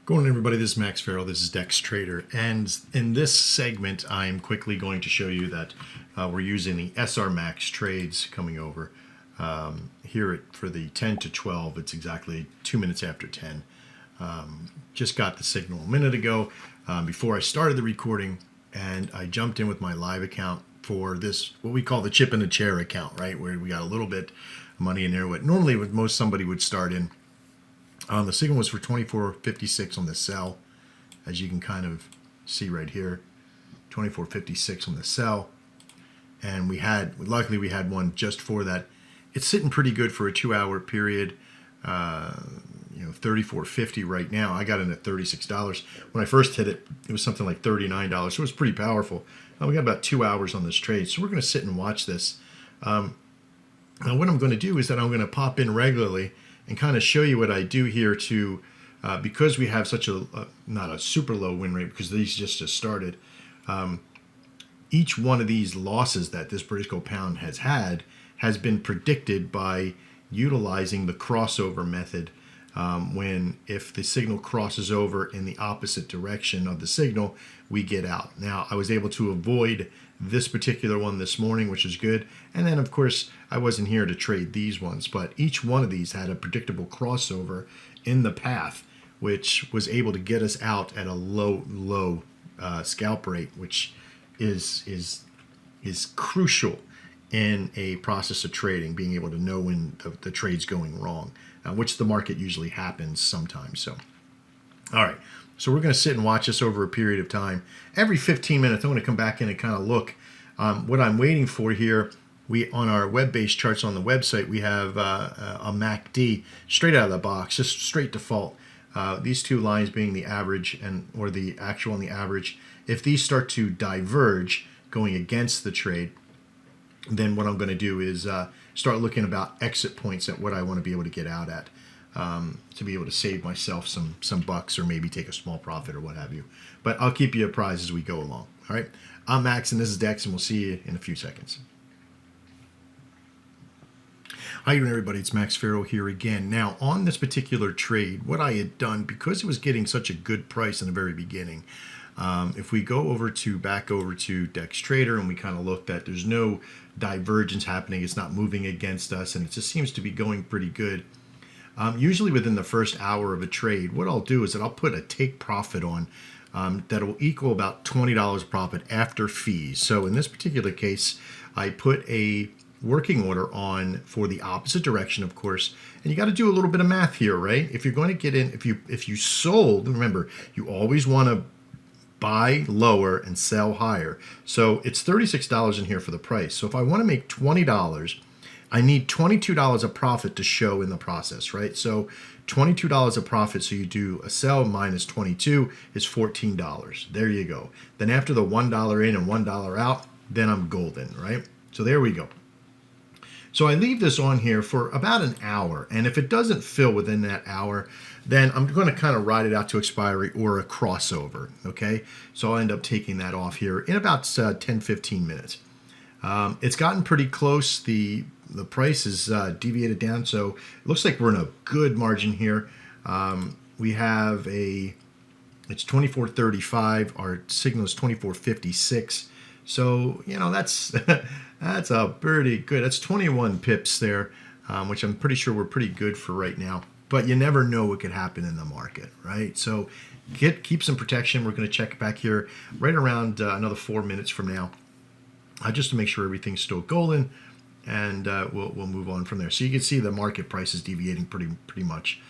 Going on, everybody, this is Max Farrell, this is Dex Trader, and in this segment I'm quickly going to show you that we're using the SR MAXx trades coming over here for the 10 to 12. It's exactly 2 minutes after 10. Just got the signal a minute ago before I started the recording, and I jumped in with my live account for this, what we call the chip in the chair account, right, where we got a little bit of money in there, what normally most somebody would start in. The signal was for 24.56 on the sell, as you can kind of see right here, 24.56 on the sell, and luckily we had one just for that. It's sitting pretty good for a 2-hour period. 34.50 right now. I got in at $36. When I first hit it, it was something like $39, so it was pretty powerful. We got about 2 hours on this trade, so we're going to sit and watch this. Now what I'm going to do is that I'm going to pop in regularly and kind of show you what I do here to, because we have such not a super low win rate because these just started. Each one of these losses that this British gold pound has had has been predicted by utilizing the crossover method. If the signal crosses over in the opposite direction of the signal, we get out. Now, I was able to avoid this particular one this morning, which is good. And then, of course, I wasn't here to trade these ones, but each one of these had a predictable crossover in the path, which was able to get us out at a low scalp rate, which is crucial in a process of trading, being able to know when the trade's going wrong, which the market usually happens sometimes. So, all right. So we're going to sit and watch this over a period of time. Every 15 minutes, I'm going to come back in and kind of look. What I'm waiting for here, on our web-based charts on the website, we have a MACD straight out of the box, just straight default. These two lines being the average or the actual and the average. If these start to diverge going against the trade, then what I'm going to do is start looking about exit points at what I want to be able to get out at. To be able to save myself some bucks or maybe take a small profit or what have you. But I'll keep you apprised as we go along. All right, I'm Max and this is Dex, and we'll see you in a few seconds. How you doing, everybody? It's Max Farrell here again. Now, on this particular trade, what I had done, because it was getting such a good price in the very beginning, if we go back over to Dex Trader and we kind of looked at, there's no divergence happening. It's not moving against us, and it just seems to be going pretty good. Usually within the first hour of a trade, what I'll do is that I'll put a take profit on that will equal about $20 profit after fees. So in this particular case, I put a working order on for the opposite direction, of course, and you got to do a little bit of math here, right? If you're going to get in, if you sold, remember, you always want to buy lower and sell higher. So it's $36 in here for the price. So if I want to make $20, I need $22 of profit to show in the process, right? So $22 of profit, so you do a sell minus 22 is $14. There you go. Then after the $1 in and $1 out, then I'm golden, right? So there we go. So I leave this on here for about an hour, and if it doesn't fill within that hour, then I'm going to kind of ride it out to expiry or a crossover, okay? So I'll end up taking that off here in about 10-15 minutes. It's gotten pretty close. The price is deviated down, so it looks like we're in a good margin here. We have it's 24.35. Our signal is 24.56. So that's that's a pretty good. That's 21 pips there, which I'm pretty sure we're pretty good for right now. But you never know what could happen in the market, right? So keep some protection. We're going to check back here right around another 4 minutes from now, just to make sure everything's still golden, and we'll move on from there. So you can see the market price is deviating pretty much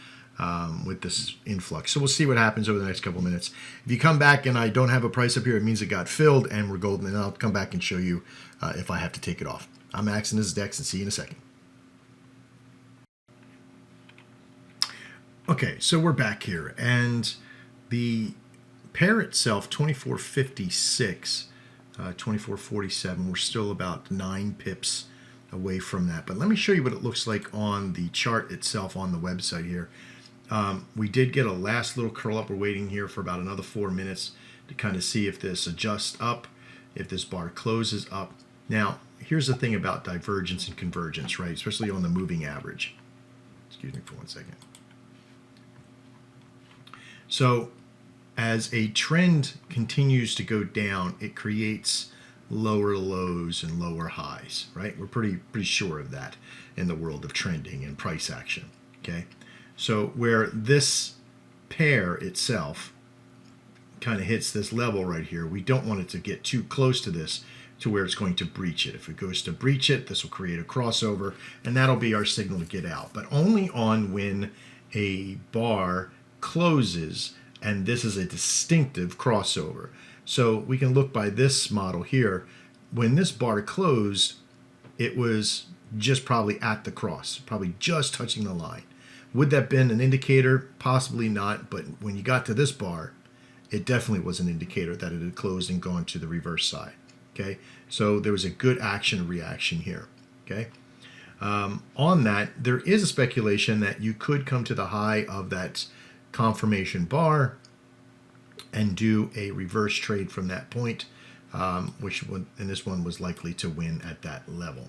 with this influx. So we'll see what happens over the next couple of minutes. If you come back and I don't have a price up here, it means it got filled and we're golden, and I'll come back and show you if I have to take it off. I'm Max and this is Dex, and see you in a second. Okay, so we're back here, and the pair itself, 24.56, 24.47, we're still about 9 pips away from that. But let me show you what it looks like on the chart itself on the website here. We did get a last little curl up. We're waiting here for about another 4 minutes to kind of see if this adjusts up, if this bar closes up. Now, here's the thing about divergence and convergence, right? Especially on the moving average. Excuse me for 1 second. So as a trend continues to go down, it creates lower lows and lower highs, right? We're pretty sure of that in the world of trending and price action, okay? So where this pair itself kind of hits this level right here, we don't want it to get too close to this to where it's going to breach it. If it goes to breach it, this will create a crossover, and that'll be our signal to get out, but only on when a bar closes, and this is a distinctive crossover. So we can look by this model here. When this bar closed, it was just probably at the cross, probably just touching the line. Would that have been an indicator? Possibly not, but when you got to this bar, it definitely was an indicator that it had closed and gone to the reverse side. Okay, so there was a good action reaction here. Okay, on that, there is a speculation that you could come to the high of that confirmation bar and do a reverse trade from that point, which in this one was likely to win at that level.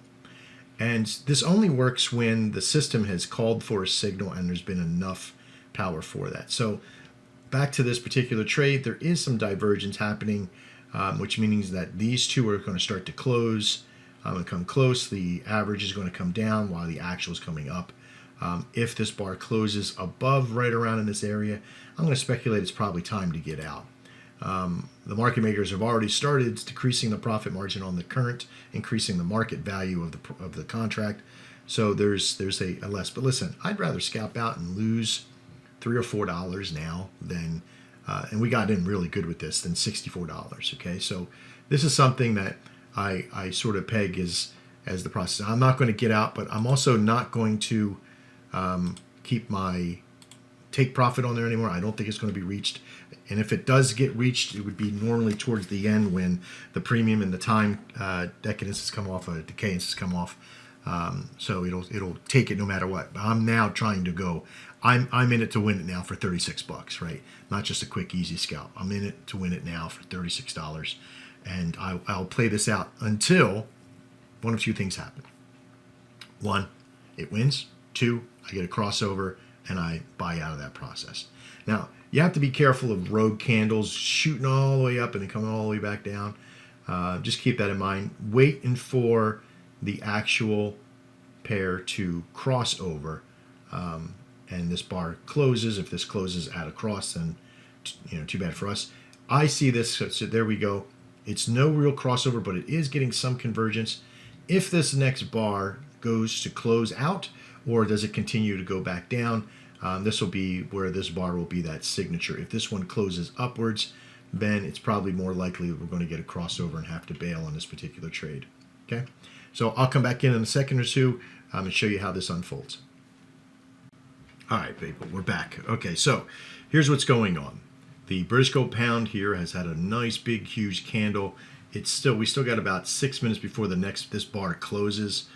And this only works when the system has called for a signal and there's been enough power for that. So back to this particular trade, there is some divergence happening, which means that these two are going to start to close and come close. The average is going to come down while the actual is coming up. If this bar closes above right around in this area, I'm going to speculate it's probably time to get out. The market makers have already started decreasing the profit margin on the current, increasing the market value of the contract. So there's a less. But listen, I'd rather scalp out and lose $3 or $4 now than, and we got in really good with this, than $64. Okay, so this is something that I sort of peg as the process. I'm not going to get out, but I'm also not going to keep my take profit on there anymore. I don't think it's going to be reached. And if it does get reached, it would be normally towards the end when the premium and the time decadence has come off, decayence has come off. So it'll take it no matter what. But I'm now trying to go. I'm in it to win it now for $36, right? Not just a quick, easy scalp. I'm in it to win it now for $36, and I'll play this out until one of two things happen. One, it wins. Two, I get a crossover and I buy out of that process. Now, you have to be careful of rogue candles shooting all the way up and then coming all the way back down. Just keep that in mind. Waiting for the actual pair to cross over, and this bar closes. If this closes at a cross, then too bad for us. I see this, so there we go. It's no real crossover, but it is getting some convergence. If this next bar goes to close out, or does it continue to go back down, this will be where this bar will be that signature. If this one closes upwards, then it's probably more likely that we're going to get a crossover and have to bail on this particular trade. Okay, so I'll come back in a second or two and show you how this unfolds. All right, people, we're back. Okay, so here's what's going on. The British Gold Pound here has had a nice, big, huge candle. We still got about 6 minutes before this bar closes.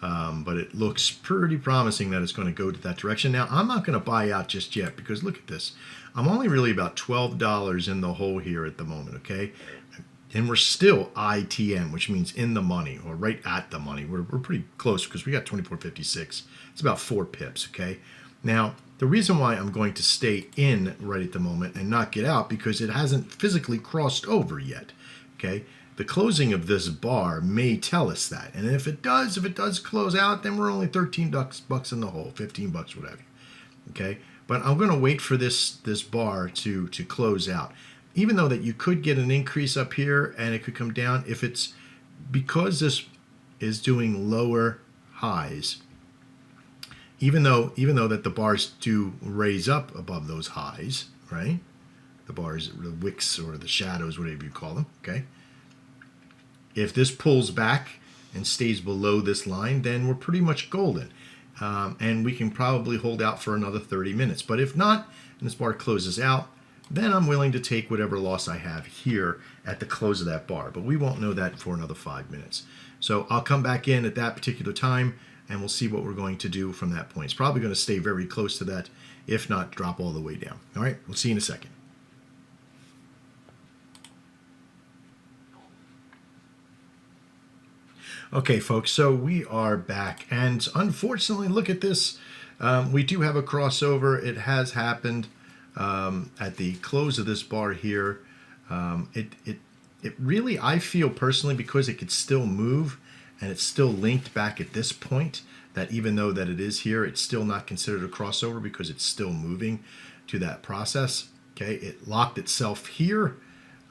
But it looks pretty promising that it's going to go to that direction. Now, I'm not going to buy out just yet because look at this. I'm only really about $12 in the hole here at the moment, okay? And we're still ITM, which means in the money or right at the money. We're pretty close because we got 24.56. It's about 4 pips, okay? Now, the reason why I'm going to stay in right at the moment and not get out because it hasn't physically crossed over yet, okay? The closing of this bar may tell us that. And if it does close out, then we're only 13 bucks in the hole, 15 bucks, whatever. Okay? But I'm going to wait for this bar to close out. Even though that you could get an increase up here and it could come down, if it's because this is doing lower highs, even though that the bars do raise up above those highs, right? The bars, the wicks or the shadows, whatever you call them, okay? If this pulls back and stays below this line, then we're pretty much golden. And we can probably hold out for another 30 minutes. But if not, and this bar closes out, then I'm willing to take whatever loss I have here at the close of that bar. But we won't know that for another 5 minutes. So I'll come back in at that particular time, and we'll see what we're going to do from that point. It's probably going to stay very close to that, if not drop all the way down. All right, we'll see you in a second. Okay, folks, so we are back, and unfortunately, look at this. We do have a crossover. It has happened. at the close of this bar here, it really, I feel personally, because it could still move and it's still linked back at this point, that even though that it is here, it's still not considered a crossover because it's still moving to that process. Okay, it locked itself here,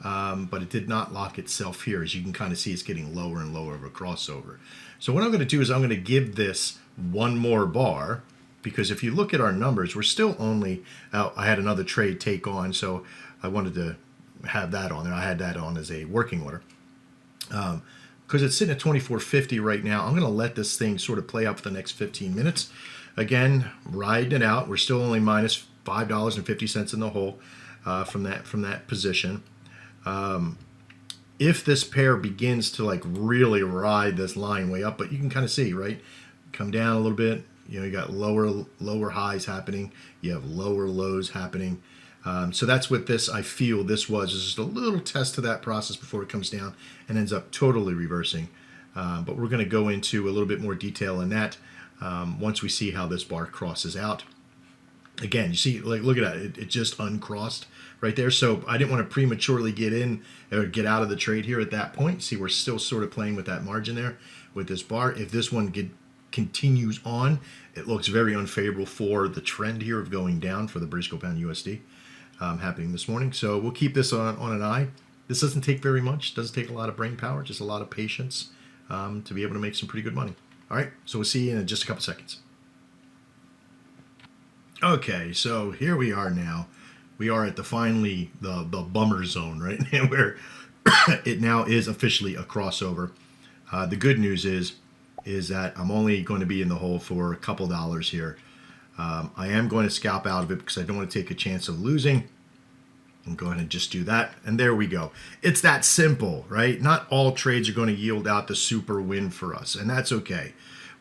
but it did not lock itself here. As you can kind of see, it's getting lower and lower of a crossover. So what I'm going to do is I'm going to give this one more bar, because if you look at our numbers, we're still only, I had another trade take on, so I wanted to have that on there. I had that on as a working order. Because it's sitting at 24.50 right now, I'm going to let this thing sort of play out for the next 15 minutes. Again, riding it out. We're still only minus $5.50 in the hole from that position. If this pair begins to like really ride this line way up, but you can kind of see, right? Come down a little bit. You know, you got lower highs happening. You have lower lows happening. So that's what this, I feel this was, is just a little test to that process before it comes down and ends up totally reversing. But we're going to go into a little bit more detail in that once we see how this bar crosses out. Again, you see, like, look at that, it just uncrossed right there. So I didn't want to prematurely get in or get out of the trade here at that point. See, we're still sort of playing with that margin there with this bar. If this one continues on, it looks very unfavorable for the trend here of going down for the British pound USD. Happening this morning. So we'll keep this on an eye. This doesn't take very much. Doesn't take a lot of brain power, just a lot of patience to be able to make some pretty good money. All right, so we'll see you in just a couple seconds. Okay, so here we are now. We are at finally the bummer zone, right? Where it now is officially a crossover. The good news is that I'm only going to be in the hole for a couple dollars here. I am going to scalp out of it because I don't want to take a chance of losing. I'm going to just do that. And there we go. It's that simple, right? Not all trades are going to yield out the super win for us, and that's okay.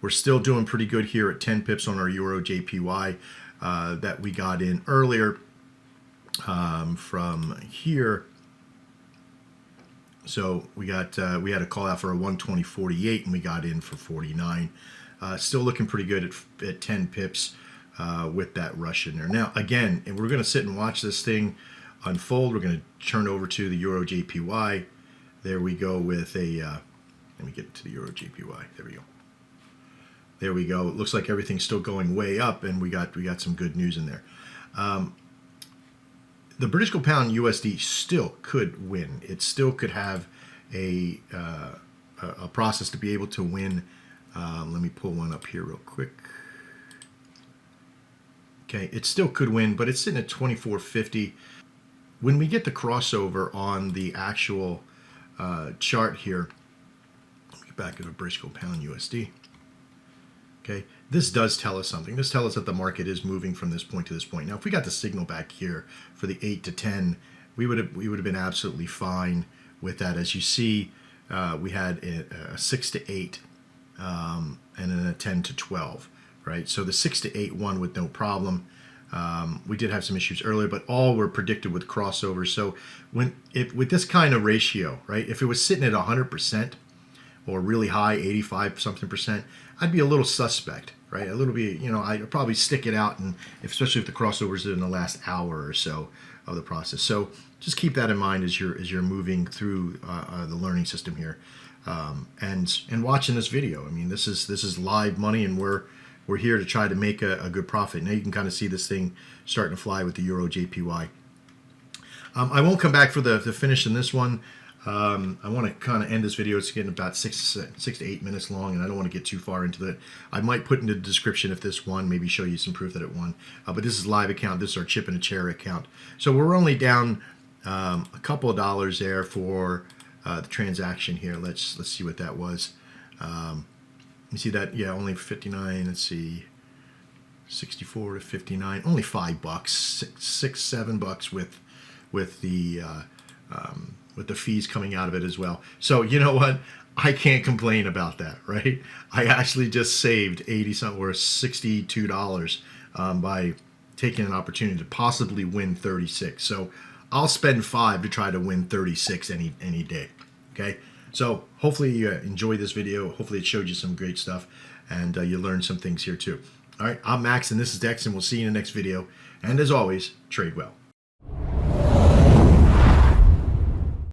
We're still doing pretty good here at 10 pips on our Euro JPY that we got in earlier from here. So we had a call out for a 120.48 and we got in for 49. Still looking pretty good at 10 pips. With that rush in there. Now, again, and we're going to sit and watch this thing unfold. We're going to turn over to the Euro JPY. There we go with a, let me get to the Euro JPY. There we go. There we go. It looks like everything's still going way up, and we got some good news in there. The British pound USD still could win. It still could have a process to be able to win. Let me pull one up here real quick. Okay, it still could win, but it's sitting at 24.50. When we get the crossover on the actual chart here, let me get back to the British pound USD. Okay, this does tell us something. This tells us that the market is moving from this point to this point. Now, if we got the signal back here for the 8 to 10, we would have been absolutely fine with that. As you see, we had a 6 to 8 and then a 10 to 12. Right, so the 6 to 8 won with no problem. We did have some issues earlier, but all were predicted with crossovers. So with this kind of ratio, right, if it was sitting at 100% or really high, 85 something percent, I'd be a little suspect, right? A little bit, you know, I'd probably stick it out, and especially if the crossovers are in the last hour or so of the process. So just keep that in mind as you're moving through the learning system here, and watching this video. I mean, this is live money, and we're here to try to make a good profit. Now you can kind of see this thing starting to fly with the Euro JPY. I won't come back for the finish in this one. I want to kind of end this video. It's getting about 6 to 8 minutes long, and I don't want to get too far into it. I might put in the description if this won, maybe show you some proof that it won. But this is live account. This is our chip in a chair account. So we're only down a couple of dollars there for the transaction here. Let's see what that was. You see that? Yeah, only 59. Let's see, 64 to 59. Only $5, $7 with the fees coming out of it as well. So you know what? I can't complain about that, right? I actually just saved 80 something or $62 by taking an opportunity to possibly win 36. So I'll spend 5 to try to win 36 any day. Okay. So hopefully you enjoyed this video. Hopefully it showed you some great stuff, and you learned some things here too. All right, I'm Max, and this is Dex, and we'll see you in the next video. And as always, trade well.